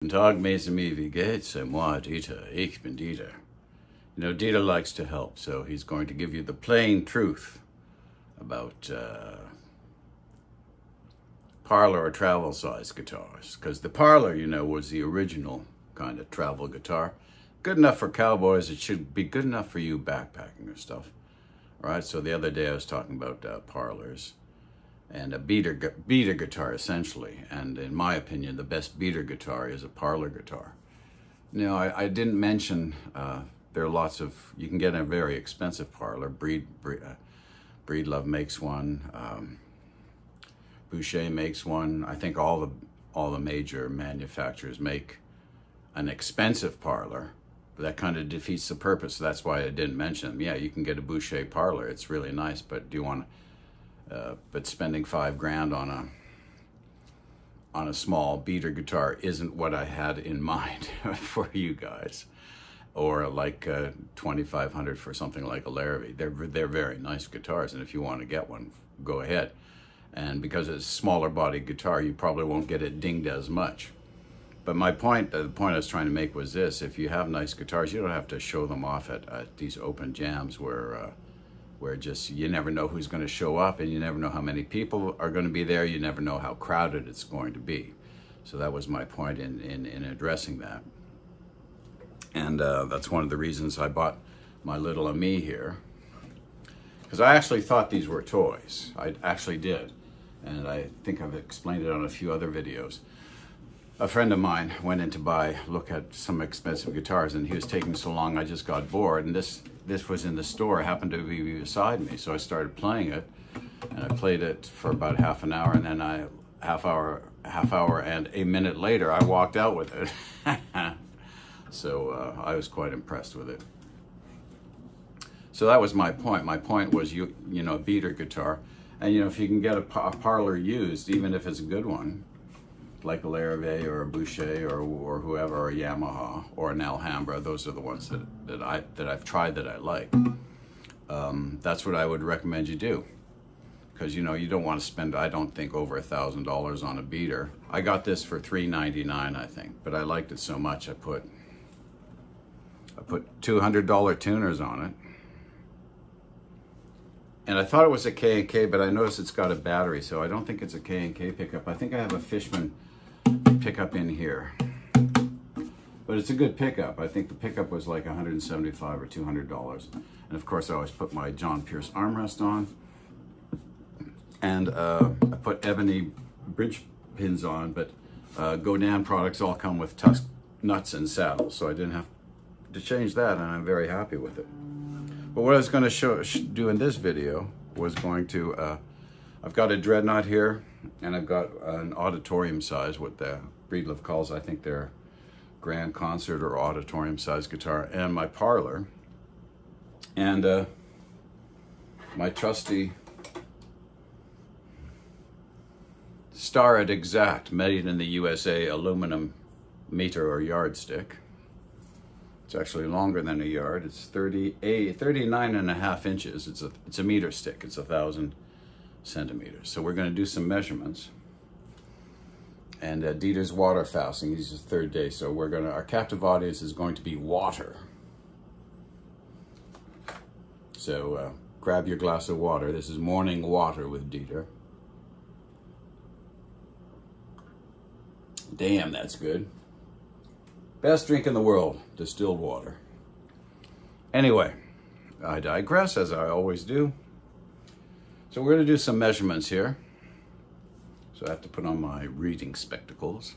Guten Tag, mes amis, wie geht's? C'est moi, Dieter. Ich bin Dieter. You know, Dieter likes to help, so he's going to give you the plain truth about parlour or travel size guitars. Because the parlour, you know, was the original kind of travel guitar. Good enough for cowboys. It should be good enough for you backpacking or stuff. All right, so the other day I was talking about parlours and a beater guitar, essentially. And in my opinion, the best beater guitar is a parlour guitar. Now, I didn't mention, there are lots of, you can get a very expensive parlour. Breedlove makes one. Boucher makes one. I think all the major manufacturers make an expensive parlour. But that kind of defeats the purpose. That's why I didn't mention them. Yeah, you can get a Boucher parlour. It's really nice, but do you want but spending $5 grand on a small beater guitar isn't what I had in mind for you guys, or like $2,500 for something like a Larrivee. They're very nice guitars, and if you want to get one, go ahead. And because it's a smaller body guitar, you probably won't get it dinged as much. But my point, the point I was trying to make was this: if you have nice guitars, you don't have to show them off at these open jams where just you never know who's going to show up, and you never know how many people are going to be there. You never know how crowded it's going to be. So that was my point in addressing that. And that's one of the reasons I bought my little Ami here, because I actually thought these were toys. I actually did, and I think I've explained it on a few other videos. A friend of mine went in to look at some expensive guitars, and he was taking so long I just got bored, and this was in the store, happened to be beside me, so I started playing it, and I played it for about half an hour, and then half hour and a minute later I walked out with it. So I was quite impressed with it. So that was my point. My point was, you know, a beater guitar, and you know, if you can get a parlour used, even if it's a good one, like a Larrivee or a Boucher or whoever, or a Yamaha or an Alhambra, those are the ones that I've tried that I like. That's what I would recommend you do, because you know, you don't want to spend, I don't think, over $1,000 on a beater. I got this for $399, I think, but I liked it so much I put $200 tuners on it. And I thought it was a K&K, but I noticed it's got a battery, so I don't think it's a K&K pickup. I think I have a Fishman pickup in here. But it's a good pickup. I think the pickup was like $175 or $200. And of course, I always put my John Pierce armrest on. And I put ebony bridge pins on, but Godin products all come with tusk nuts and saddles, so I didn't have to change that, and I'm very happy with it. But what I was going to do in this video was going to, I've got a dreadnought here, and I've got an auditorium size, what the Breedlove calls, I think, their grand concert or auditorium size guitar, and my parlour, and my trusty Starrett Exact, made in the USA aluminum meter or yardstick. It's actually longer than a yard. It's 39.5 inches. It's a meter stick. It's 1,000 centimeters. So we're going to do some measurements. And Dieter's water fasting. He's his third day. So our captive audience is going to be water. So grab your glass of water. This is morning water with Dieter. Damn, that's good. Best drink in the world, distilled water. Anyway, I digress, as I always do. So we're going to do some measurements here. So I have to put on my reading spectacles.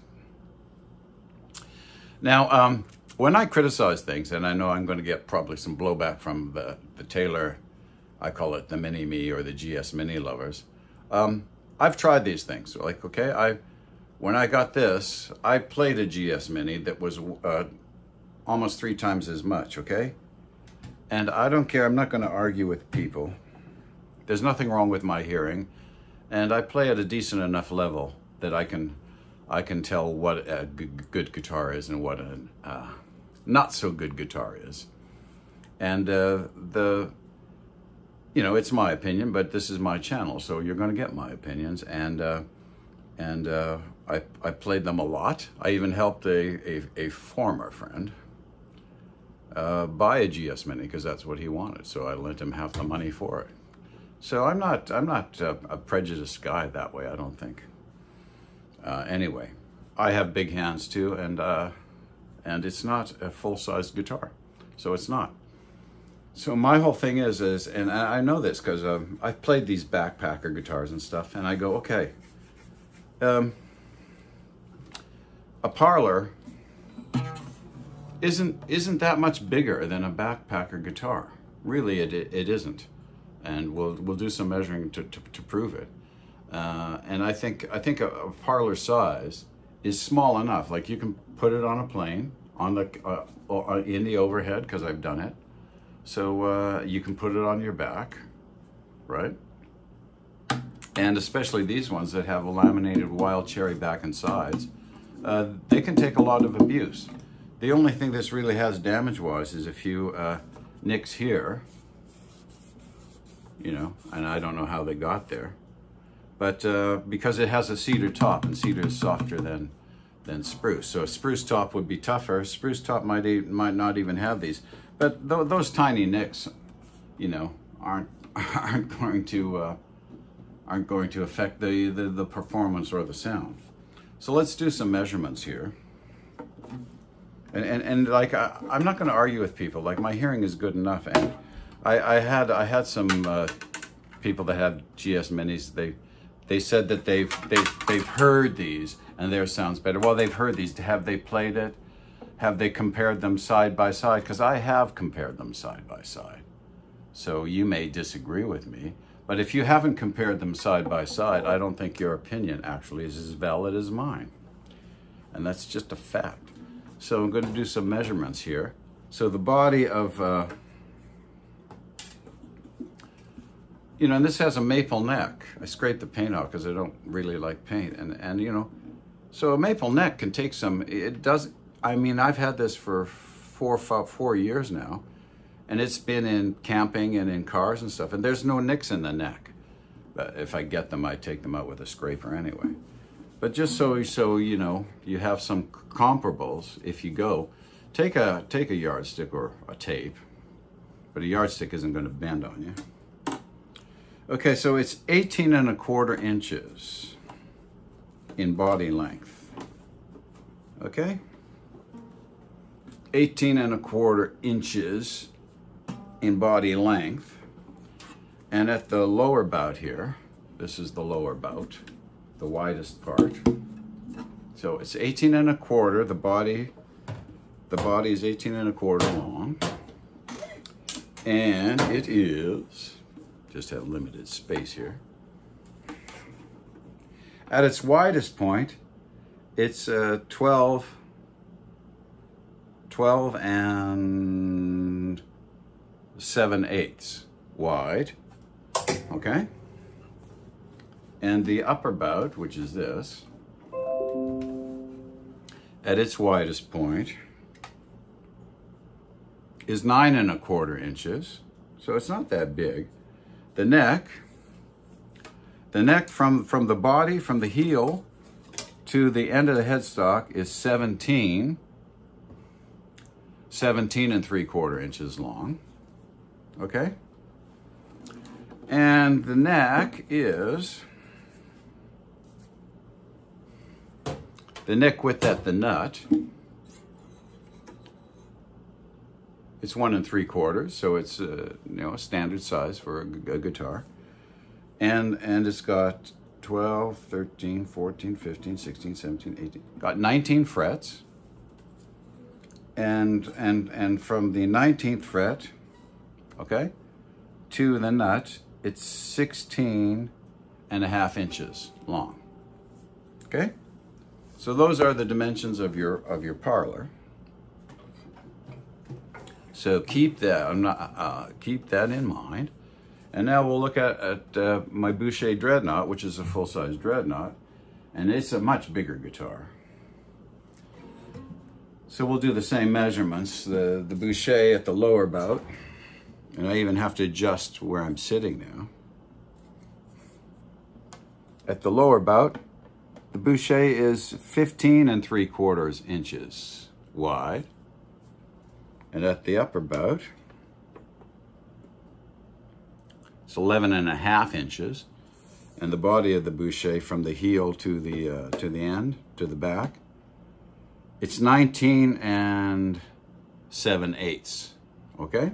Now, when I criticize things, and I know I'm going to get probably some blowback from the Taylor, I call it the Mini-Me or the GS Mini lovers, I've tried these things. So like, okay, when I got this, I played a GS Mini that was almost 3 times as much, okay? And I don't care, I'm not gonna argue with people. There's nothing wrong with my hearing, and I play at a decent enough level that I can tell what a good guitar is and what a not so good guitar is. And you know, it's my opinion, but this is my channel, so you're gonna get my opinions, and I played them a lot. I even helped a former friend buy a GS Mini because that's what he wanted. So I lent him half the money for it. So I'm not a prejudiced guy that way, I don't think. Anyway, I have big hands too, and it's not a full-size guitar, so it's not. So my whole thing is and I know this because I've played these backpacker guitars and stuff, and I go, okay, a parlor isn't that much bigger than a backpacker guitar. Really, it isn't, and we'll do some measuring to prove it. And I think a parlor size is small enough. Like you can put it on a plane, on the in the overhead, because I've done it. So you can put it on your back, right? And especially these ones that have a laminated wild cherry back and sides, they can take a lot of abuse. The only thing this really has damage-wise is a few nicks here, you know, and I don't know how they got there. But because it has a cedar top, and cedar is softer than spruce. So a spruce top would be tougher. Spruce top might not even have these. But those tiny nicks, you know, aren't going to affect the performance or the sound. So let's do some measurements here. And like I'm not going to argue with people. Like my hearing is good enough, and I had some people that had GS Minis. They said that they've heard these and theirs sounds better. Well, they've heard these. Have they played it? Have they compared them side by side? Because I have compared them side by side. So you may disagree with me, but if you haven't compared them side by side, I don't think your opinion actually is as valid as mine. And that's just a fact. So I'm going to do some measurements here. So the body of, you know, and this has a maple neck. I scraped the paint off because I don't really like paint. And you know, so a maple neck can take some, it does, I mean, I've had this for 4 years now, and it's been in camping and in cars and stuff, and there's no nicks in the neck. But if I get them, I take them out with a scraper anyway. But just so you know, you have some comparables. If you go, take a yardstick or a tape, but a yardstick isn't going to bend on you. Okay, so it's 18 1/4 inches in body length. Okay, 18 1/4 inches in body length, and at the lower bout here, this is the lower bout, the widest part. So it's 18 1/4. The body is 18 1/4 long, and it is, just have limited space here. At its widest point, it's 12 7/8 wide, okay? And the upper bout, which is this, at its widest point, is 9 1/4 inches, so it's not that big. The neck from the body, from the heel to the end of the headstock is 17 3/4 inches long, okay? And the neck is, the neck width at the nut, it's 1 3/4, so it's you know, a standard size for a guitar. And it's got 12, 13, 14, 15, 16, 17, 18, got 19 frets. And from the 19th fret, okay, to the nut, it's 16 1/2 inches long. Okay? So those are the dimensions of your parlor. So keep that keep that in mind. And now we'll look at my Boucher Dreadnought, which is a full-size Dreadnought, and it's a much bigger guitar. So we'll do the same measurements. The Boucher at the lower bout, and I even have to adjust where I'm sitting now. At the lower bout, The Boucher is 15 3/4 inches wide. And at the upper bout, it's 11 1/2 inches. And the body of the Boucher from the heel to the end, to the back, it's 19 7/8, okay?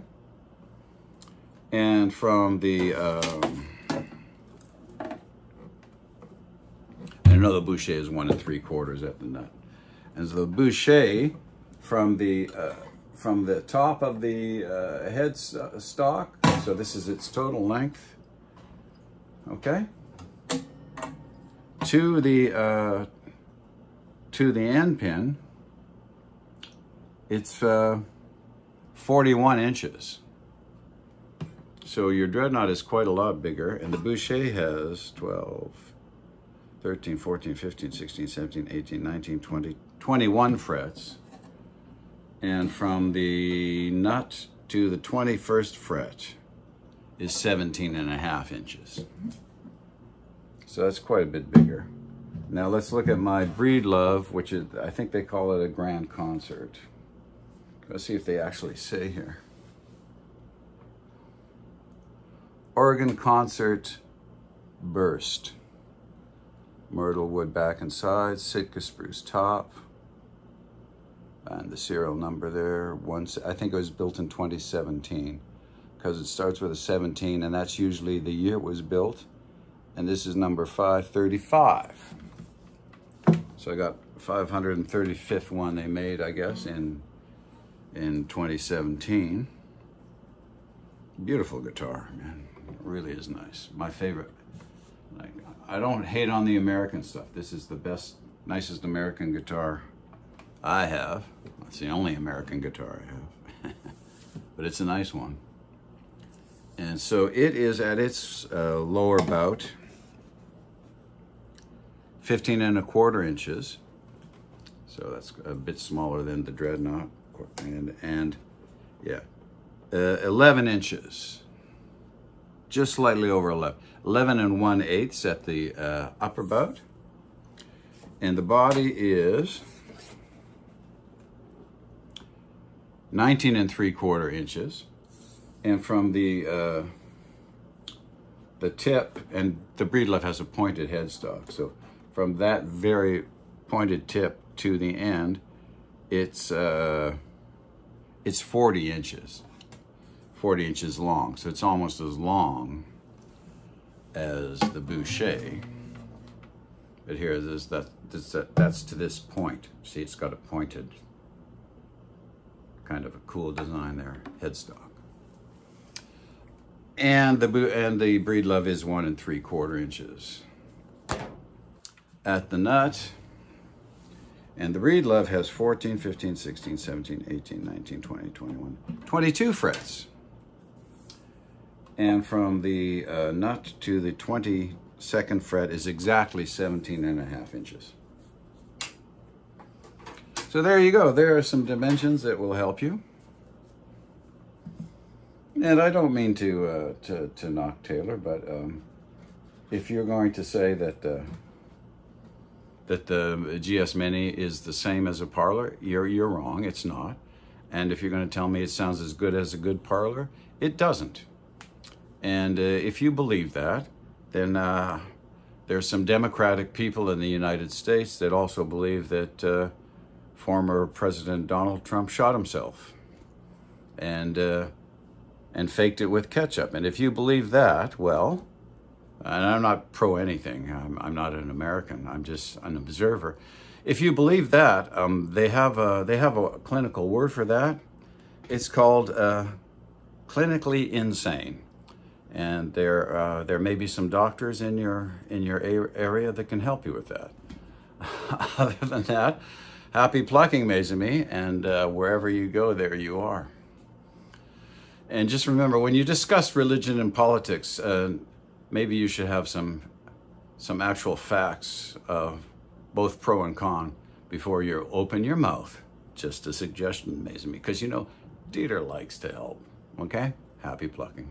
And from the, I know the Boucher is 1 3/4 at the nut. And so the Boucher from the top of the head stock, so this is its total length, okay? To the end pin, it's 41 inches. So your dreadnought is quite a lot bigger, and the Boucher has 12, 13, 14, 15, 16, 17, 18, 19, 20, 21 frets. And from the nut to the 21st fret is 17 1/2 inches. So that's quite a bit bigger. Now let's look at my Breedlove, which is, I think they call it a grand concert. Let's see if they actually say here. Organ concert burst. Myrtle wood back and sides, Sitka spruce top. And the serial number there, I think it was built in 2017, because it starts with a 17, and that's usually the year it was built. And this is number 535. So I got 535th one they made, I guess, in 2017. Beautiful guitar, man. It really is nice. My favorite. Like, I don't hate on the American stuff. This is the best, nicest American guitar I have. It's the only American guitar I have. But it's a nice one. And so it is at its lower bout, 15 1/4 inches. So that's a bit smaller than the dreadnought. And yeah, 11 inches. Just slightly over 11. 11 1/8 at the upper bout. And the body is 19 3/4 inches. And from the tip, and the Breedlove has a pointed headstock, so from that very pointed tip to the end, it's 40 inches. 40 inches long, so it's almost as long as the Boucher. But here, that's to this point. See, it's got a pointed, kind of a cool design there, headstock. And the Breedlove is 1 3/4 inches at the nut. And the Breedlove has 14, 15, 16, 17, 18, 19, 20, 21, 22 frets. And from the nut to the 22nd fret is exactly 17 1/2 inches. So there you go. There are some dimensions that will help you. And I don't mean to knock Taylor, but if you're going to say that the GS Mini is the same as a parlour, you're wrong. It's not. And if you're going to tell me it sounds as good as a good parlour, it doesn't. And if you believe that, then there's some Democratic people in the United States that also believe that former President Donald Trump shot himself and faked it with ketchup. And if you believe that, well, and I'm not pro anything, I'm not an American, I'm just an observer. If you believe that, they have a clinical word for that. It's called clinically insane. And there may be some doctors in your area that can help you with that. Other than that, happy plucking, Maizumi, and wherever you go, there you are. And just remember, when you discuss religion and politics, maybe you should have some actual facts of both pro and con before you open your mouth. Just a suggestion, Maizumi, because you know, Dieter likes to help. Okay? Happy plucking.